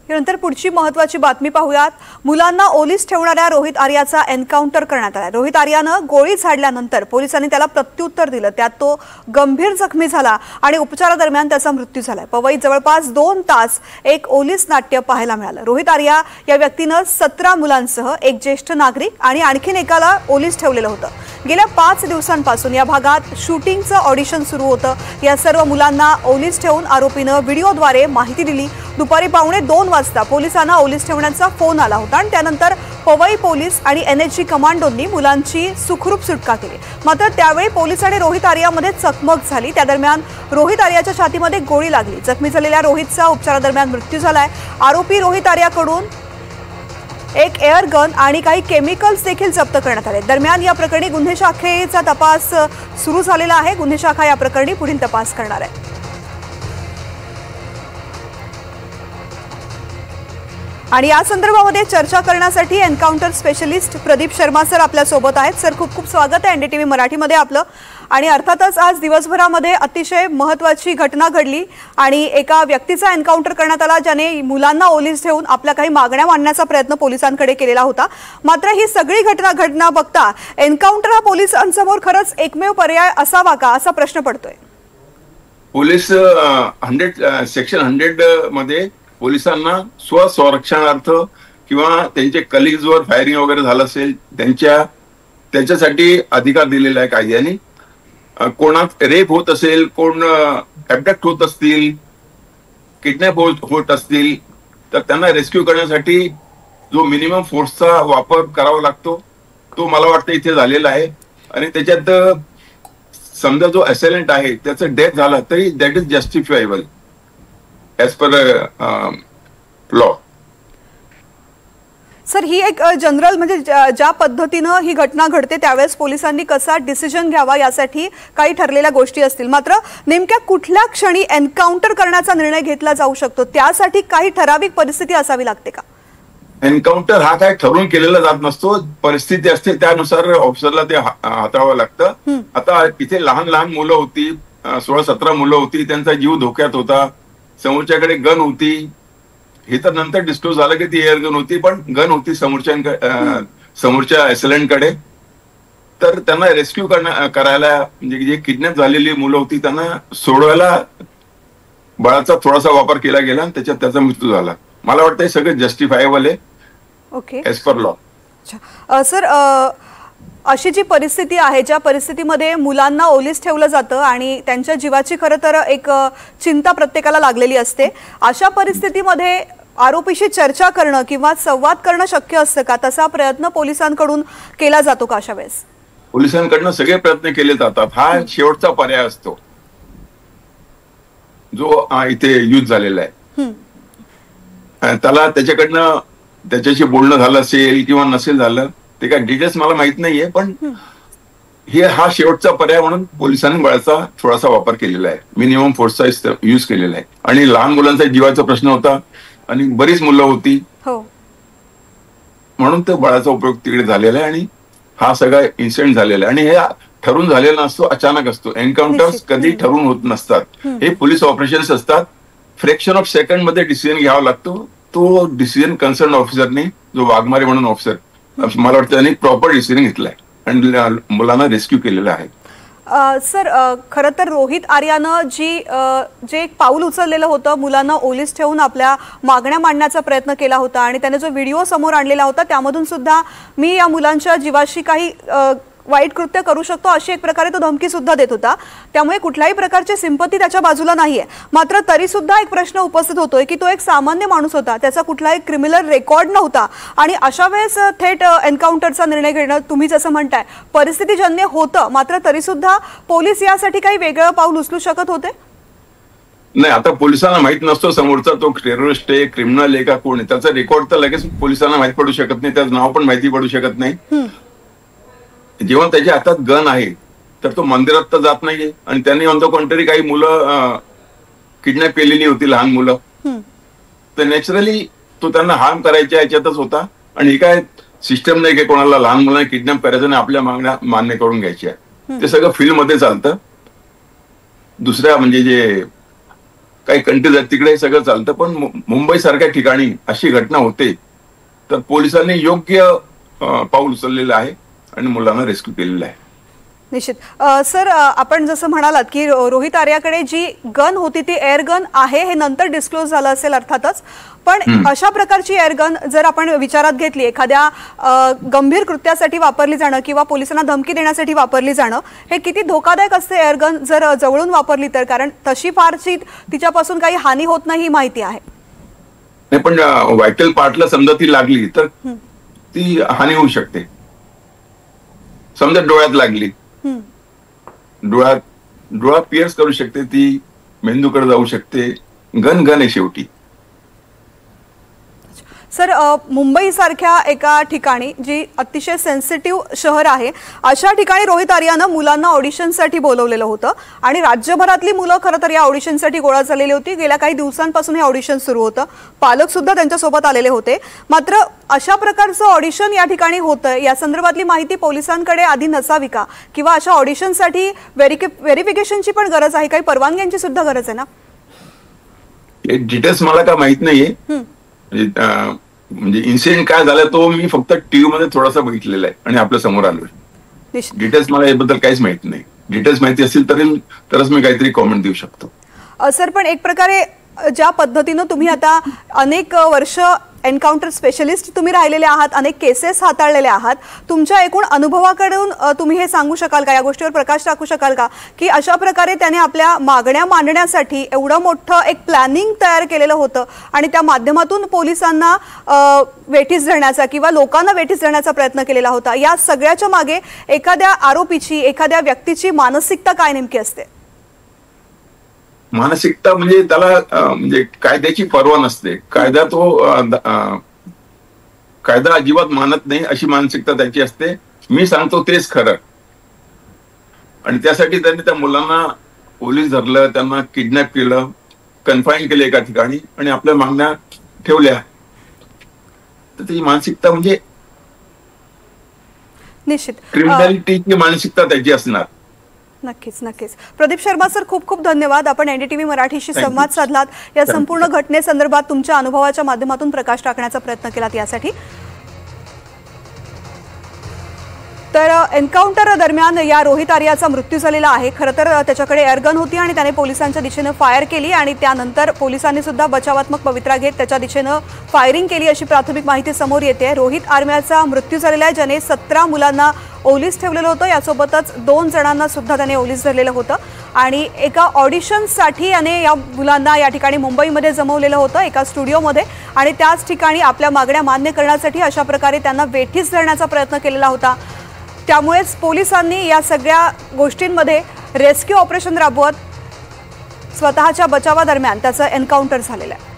यानंतर पुढची महत्त्वाची बातमी पाहूयात। मुलांना ओलीस ठेवणाऱ्या रोहित आर्याचा एन्काउंटर करण्यात आला। रोहित आर्यानं गोळी झाडल्यानंतर पोलिसांनी त्याला प्रत्युत्तर दिलं, त्यात तो गंभीर जखमी झाला आणि उपचारादरम्यान त्याचा मृत्यू झाला। पवईत जवळपास 2 तास एक ओलीस नाट्य पाहायला मिळालं। रोहित आर्या या व्यक्तीनं 17 मुलांसह एक ज्येष्ठ नागरिक आणि आणखीन एकाला ओलीस ठेवलेलं होतं। गेल्या 5 दिवसांपासून या भागात शूटिंगचं ऑडिशन सुरू होतं। या सर्व मुलांना ओलीस ठेवून आरोपीनं व्हिडिओद्वारे माहिती दिली। दुपारी 1:15 वाजता पोलिसांना ओलीस ठेवण्याचा फोन आला होता आणि त्यानंतर पवई पोलीस आणि एनएचजी कमांडोंनी मुलांची सुखरूप सुटका केली। मात्र त्यावेळी पोलीस आणि रोहित आर्यामध्ये चकमक झाली। त्या दरम्यान रोहित आर्याच्या छातीमध्ये गोळी लागली। जखमी झालेल्या रोहितचा उपचारादरम्यान मृत्यू झालाय। आरोपी रोहित आर्याकडून एक एअर गन आणि काही केमिकल्स देखील जप्त करण्यात आले। दरम्यान या प्रकरणी गुन्हे शाखेचा तपास सुरू झालेला आहे। गुन्हे शाखा या प्रकरणी पुढील तपास करणार आहे। आणि या संदर्भामध्ये चर्चा करण्यासाठी encounter specialist Pradeep Sharma sir आपल्या सोबत आहेत। सर, खूप खूप स्वागत आहे एनडीटीव्ही मराठीमध्ये आपलं। आणि अर्थातच आज दिवसभरामध्ये अतिशय महत्त्वाची घटना घडली आणि एका व्यक्तीचा एन्काउंटर करण्यात आला, ज्याने मुलांना ओलीस ठेवून आपल्या काही मागण्या मांडण्याचा प्रयत्न पोलिसांकडे केलेला होता। मात्र ही सगळी घटना बघता एन्काउंटर हा पोलिसांसमोर खरंच एकमेव पर्याय असावा का, असा प्रश्न पडतोय। पोलीस सेक्शन 100 मध्ये पोलिसांना स्वसंरक्षणार्थ किंवा त्यांचे कलिग्सवर फायरिंग वगैरे झालं असेल त्याच्यासाठी अधिकार दिलेला आहे कायद्याने। कोणात रेप होत असेल, कोण अबडक्ट होत असतील, किडनॅप होत असतील, तर त्यांना रेस्क्यू करण्यासाठी जो मिनिमम फोर्सचा वापर करावा लागतो तो मला वाटतं इथे झालेला आहे। आणि त्याच्यात समजा जो असेलेंट आहे त्याचं डेथ झालं तरी that is justifiable as per law. Sir, ही एक जनरल म्हणजे ज्या पद्धतीनं ही घटना घडते त्यावेळेस पोलिसांनी कसा डिसिजन घ्यावा यासाठी काही ठरलेल्या गोष्टी असतील, मात्र नेमक्या कुठल्या क्षणी एन्काउंटर करण्याचा निर्णय घेतला जाऊ शकतो त्यासाठी काही ठराविक परिस्थिती असावी लागते का? एन्काउंटर हा काय ठरवून केलेला जात नसतो, परिस्थिती असते त्यानुसार ऑफिसरला ते हाताळावं लागतं। आता इथे लहान लहान मुलं होती, 16-17 मुलं होती, त्यांचा जीव धोक्यात होता, समोरच्याकडे गन होती। हे तर नंतर डिस्क्लोज झालं की ती एअर गन होती, पण गन होती समोरच्या असेलेंटकडे। तर त्यांना रेस्क्यू करायला म्हणजे जे किडनॅप झालेली मुलं होती त्यांना सोडवायला बळाचा थोडासा वापर केला गेला आणि त्याच्यात त्याचा मृत्यू झाला। मला वाटतं हे सगळं जस्टिफायबल आहे okay as per law. Sir, अशी जी परिस्थिती आहे, ज्या परिस्थितीमध्ये मुलांना ओलीस ठेवलं जातं आणि त्यांच्या जीवाची खरं तर एक चिंता प्रत्येकाला लागलेली असते, अशा परिस्थितीमध्ये आरोपीशी चर्चा करणं किंवा संवाद करणं शक्य असतं का? तसा प्रयत्न पोलिसांकडून केला जातो का अशा वेळेस? पोलिसांकडनं सगळे प्रयत्न केले जातात। हा शेवटचा पर्याय असतो जो इथे यूज झालेला आहे। त्याला त्याच्याकडनं त्याच्याशी बोलणं झालं असेल किंवा नसेल झालं ते काय डिटेल्स मला माहित नाहीये, पण हा शेवटचा पर्याय म्हणून पोलिसांनी बळाचा थोडासा वापर केलेला आहे, मिनिमम फोर्सचा यूज केलेला आहे। आणि लहान मुलांचा जीवाचा प्रश्न होता आणि बरीच मुलं होती म्हणून ते बळाचा उपयोग तिकडे झालेला आहे आणि हा सगळा इन्सिडेंट झालेला आहे। आणि हे ठरून झालेला नसतो, अचानक असतो। एन्काउंटर्स कधी ठरून होत नसतात, हे पोलीस ऑपरेशन्स असतात। फ्रॅक्शन ऑफ सेकंड मध्ये डिसिजन घ्यावा लागतो। तो डिसिजन कन्सर्न ऑफिसरने, जो वाघमारे म्हणून ऑफिसर, मला वाटतं त्यांनी प्रॉपर डिसिजन घेतलाय आणि मुलांना रेस्क्यू केलेलं आहे। सर, खरं तर रोहित आर्यानं जे एक पाऊल उचललेलं होतं, मुलांना ओलीस ठेवून आपल्या मागण्या मांडण्याचा प्रयत्न केला होता आणि त्याने जो व्हिडिओ समोर आणलेला होता त्यामधून सुद्धा मी या मुलांच्या जीवाशी काही वाईट कृत्य करू शकतो अशी एक प्रकारे तो धमकी सुद्धा देत होता। त्यामुळे कुठल्याही प्रकारची सिंपती त्याच्या बाजूला नाहीये। मात्र तरी सुद्धा एक प्रश्न उपस्थित होतोय की तो एक सामान्य माणूस होता, त्याचा कुठलाही क्रिमिनल रेकॉर्ड नव्हता आणि अशा वेळेस थेट एन्काउंटरचा निर्णय घेणं, तुम्ही जसं म्हणताय परिस्थितीजन्य होतं, मात्र तरी सुद्धा पोलीस यासाठी काही वेगळं पाऊल उचलू शकत होते? नाही, आता पोलिसांना माहित नसतो समोरचा तो टेररिस्ट आहे, क्रिमिनल आहे का कोण आहे, त्याचा रेकॉर्ड तर लगेच पोलिसांना माहिती पडू शकत नाही, त्याचं नाव पण माहिती पडू शकत नाही। जेव्हा त्याच्या हातात गन आहे तर तो मंदिरात तर जात नाहीये आणि त्यांनी म्हणतो कोणतरी काही मुलं किडनॅप केलेली होती, लहान मुलं, तर नॅचरली तो त्यांना हार्म करायच्या याच्यातच होता। आणि हे काय सिस्टम नाही की कोणाला लहान मुलांना किडनॅप करायचं आणि आपल्या मागण्या मान्य करून घ्यायच्या, ते सगळं फील्ड मध्ये चालतं। दुसऱ्या म्हणजे जे काही कंट्रीज आहेत तिकडे हे सगळं चालतं, पण मुंबई सारख्या ठिकाणी अशी घटना होते तर पोलिसांनी योग्य पाऊल उचललेलं आहे आणि मुलांना रेस्क्यू केलेलं आहे. निश्चित. सर, आपण जसं म्हणालात की रोहित आर्याकडे जी गन होती ती एअर गन आहे हे नंतर डिस्क्लोज झालं असेल अर्थातच, पण अशा प्रकारची एअर गन जर आपण विचारात घेतली एखाद्या गंभीर कृत्यासाठी वापरली जाणं किंवा पोलिसांना धमकी देण्यासाठी वापरली जाणं हे किती धोकादायक असते एअर गन जर जवळून वापरली तर, कारण तशी फारशी तिच्यापासून काही हानी होत नाही ही माहिती आहे. नाही, पण व्हायटल पार्टला समजा ती लागली तर ती हानी होऊ शकते. समजा डोळ्यात लागली, डोळा पिअर्स करू शकते, ती मेंदूकडे जाऊ शकते. गन आहे शेवटी. सर, मुंबई सारख्या एका ठिकाणी जी अतिशय सेन्सिटिव्ह शहर आहे अशा ठिकाणी रोहित आर्यानं मुलांना ऑडिशनसाठी बोलवलेलं होतं आणि राज्यभरातली मुलं खरं तर या ऑडिशनसाठी गोळा झालेली होती. गेल्या काही दिवसांपासून हे ऑडिशन सुरू होतं, पालक सुद्धा त्यांच्यासोबत आलेले होते. मात्र अशा प्रकारचं ऑडिशन या ठिकाणी होतं या संदर्भातली माहिती पोलिसांकडे आधी नसावी का, किंवा अशा ऑडिशनसाठी व्हेरिफिकेशनची पण गरज आहे, काही परवानग्यांची सुद्धा गरज आहे ना? डिटेल्स मला काय माहित नाहीये. म्हणजे इन्सिडेंट काय झाला तो मी फक्त टीव्ही मध्ये थोडासा बघितलेला आहे आणि आपल्या समोर आलोय. डिटेल्स मला याबद्दल काहीच माहिती नाही. डिटेल्स माहिती असतील तरच मी काहीतरी कॉमेंट देऊ शकतो. सर, पण एक प्रकारे ज्या पद्धतीनं तुम्ही आता अनेक वर्ष एन्काउंटर स्पेशलिस्ट तुम्ही राहिलेले आहात, अनेक केसेस हाताळलेले आहात, तुमच्या एकूण अनुभवाकडून तुम्ही हे सांगू शकाल का, या गोष्टीवर प्रकाश टाकू शकाल का की अशा प्रकारे त्याने आपल्या मागण्या मांडण्यासाठी एवढं मोठं एक प्लॅनिंग तयार केलेलं होतं आणि त्या माध्यमातून पोलिसांना वेठीस धरण्याचा किंवा लोकांना वेठीस धरण्याचा प्रयत्न केलेला होता. या सगळ्याच्या मागे एखाद्या आरोपीची, एखाद्या व्यक्तीची मानसिकता काय नेमकी असते? मानसिकता म्हणजे त्याला म्हणजे कायद्याची पर्वा नसते. कायदा अजिबात मानत नाही अशी मानसिकता त्याची असते. मी सांगतो तेच खरं. आणि त्यासाठी त्यांनी त्या मुलांना पोलीस धरलं, त्यांना किडनॅप केलं, कन्फाईन केलं एका ठिकाणी आणि आपल्या मागण्या ठेवल्या. तर त्याची मानसिकता म्हणजे निश्चित क्रिमिनॅलिटीची मानसिकता त्याची असणार. नक्कीच नक्कीच. प्रदीप शर्मा सर, खूप खूप धन्यवाद. आपण एनडीटीव्ही मराठीशी संवाद साधलात, या संपूर्ण घटनेसंदर्भात तुमच्या अनुभवाच्या माध्यमातून प्रकाश टाकण्याचा प्रयत्न केलात यासाठी. तर एन्काउंटर दरम्यान या रोहित आर्याचा मृत्यू झालेला आहे. खरं तर त्याच्याकडे एअरगन होती आणि त्याने पोलिसांच्या दिशेनं फायर केली आणि त्यानंतर पोलिसांनी सुद्धा बचावात्मक पवित्रा घेत त्याच्या दिशेनं फायरिंग केली अशी प्राथमिक माहिती समोर येते. रोहित आर्याचा मृत्यू झालेला आहे, ज्याने 17 मुलांना ओलीस ठेवलेलं होतं. यासोबतच 2 जणांना सुद्धा त्याने ओलीस धरलेलं होतं आणि एका ऑडिशनसाठी याने या मुलांना या ठिकाणी मुंबईमध्ये जमवलेलं होतं एका स्टुडिओमध्ये आणि त्याच ठिकाणी आपल्या मागण्या मान्य करण्यासाठी अशा प्रकारे त्यांना वेठीस धरण्याचा प्रयत्न केलेला होता. त्यामुळेच पोलिसांनी या सगळ्या गोष्टींमध्ये रेस्क्यू ऑपरेशन राबवत स्वतःच्या बचावादरम्यान त्याचं एन्काउंटर झालेलं आहे.